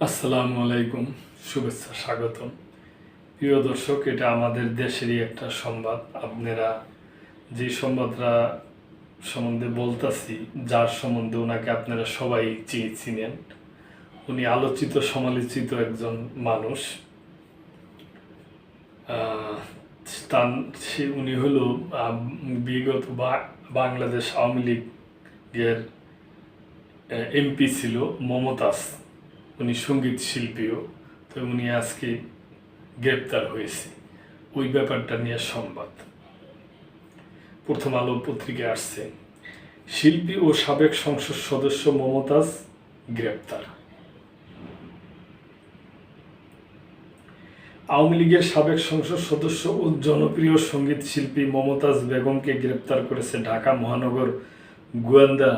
আসসালামু আলাইকুম, শুভেচ্ছা, স্বাগতম। প্রিয় দর্শক, এটা আমাদের দেশেরই একটা সংবাদ। আপনারা যে সংবাদটা সম্বন্ধে বলতাছি, যার সম্বন্ধে ওনাকে আপনারা সবাই চিনেন, উনি আলোচিত সমালোচিত একজন মানুষ। উনি হলো বিগত বাংলাদেশ আওয়ামী লীগের এমপি ছিল মমতাজ। উনি সঙ্গীত শিল্পীও। তো উনি আজকে গ্রেপ্তার হয়েছে, ওই ব্যাপারটা নিয়ে সংবাদ। প্রথম আলো পত্রিকায় আসছে, শিল্পী ও সাবেক সংসদ সদস্য মমতাজ গ্রেপ্তার। আওয়ামী লীগের সাবেক সংসদ সদস্য ও জনপ্রিয় সঙ্গীত শিল্পী মমতাজ বেগমকে গ্রেপ্তার করেছে ঢাকা মহানগর গোয়েন্দা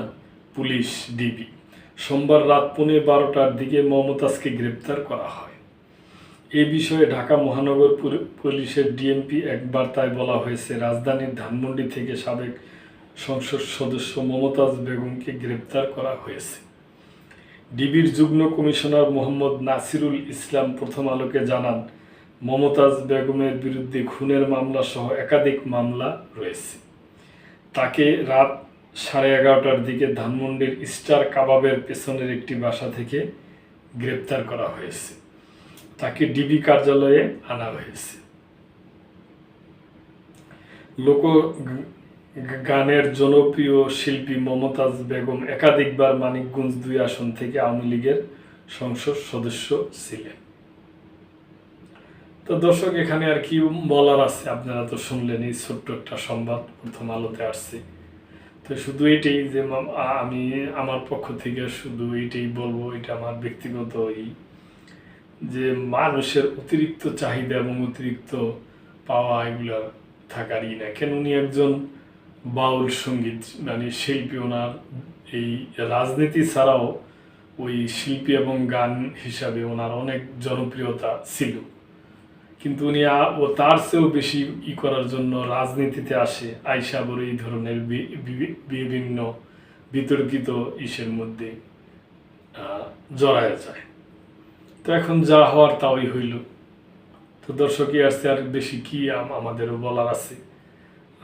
পুলিশ ডিবি। সোমবার রাত 12:15টার দিকে মমতাজকে গ্রেপ্তার করা হয়। এ বিষয়ে ঢাকা মহানগর পুলিশের ডিএমপি এক বার্তায় বলা হয়েছে, রাজধানীর ধানমন্ডি থেকে সাবেক সংসদ সদস্য মমতাজ বেগমকে গ্রেপ্তার করা হয়েছে। ডিবির যুগ্ম কমিশনার মোহাম্মদ নাসিরুল ইসলাম প্রথম আলোকে জানান, মমতাজ বেগমের বিরুদ্ধে খুনের মামলা সহ একাধিক মামলা রয়েছে। তাকে রাত 11:30টার দিকে ধানমন্ডির স্টার কাবাবের পেছনের একটি বাসা থেকে গ্রেপ্তার করা হয়েছে। তাকে ডিবি কার্যালয়ে আনা হয়েছে। লোক গানের জনপ্রিয় শিল্পী মমতাজ বেগম একাধিকবার মানিকগঞ্জ 2 আসন থেকে আওয়ামী লীগের সংসদ সদস্য ছিলেন। তো দর্শক, এখানে আর কি বলার আছে, আপনারা তো শুনলেন। এই ছোট্ট একটা সংবাদ প্রথম আলোতে আসছে। তো শুধু এটাই যে আমি আমার পক্ষ থেকে শুধু এটাই বলবো, এটা আমার ব্যক্তিগত যে মানুষের অতিরিক্ত চাহিদা এবং অতিরিক্ত পাওয়া এগুলো থাকারই না। কেন উনি একজন বাউল সঙ্গীত শিল্পী। ওনার এই রাজনীতি ছাড়াও ওই শিল্পী এবং গান হিসাবে ওনার অনেক জনপ্রিয়তা ছিল। কিন্তু উনি তার চেয়েও বেশি করার জন্য রাজনীতিতে আসে, আইসা বড় এই ধরনের বিভিন্ন বিতর্কিত ইসের মধ্যে জড়ায় যায়। তো এখন যা হওয়ার তাই হইল। তো দর্শকই আসছে, আর বেশি কি আমাদেরও বলার আছে।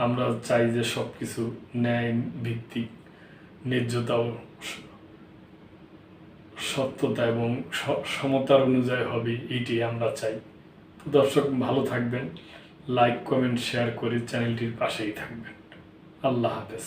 আমরা চাই যে সব কিছু ন্যায় ভিত্তিক, ন্যায্যতা ও সত্যতা এবং সমতার অনুযায়ী হবে, এইটাই আমরা চাই। তো দর্শক, ভালো থাকবেন, লাইক কমেন্ট শেয়ার করে চ্যানেলটির পাশেই থাকবেন। আল্লাহ হাফেজ।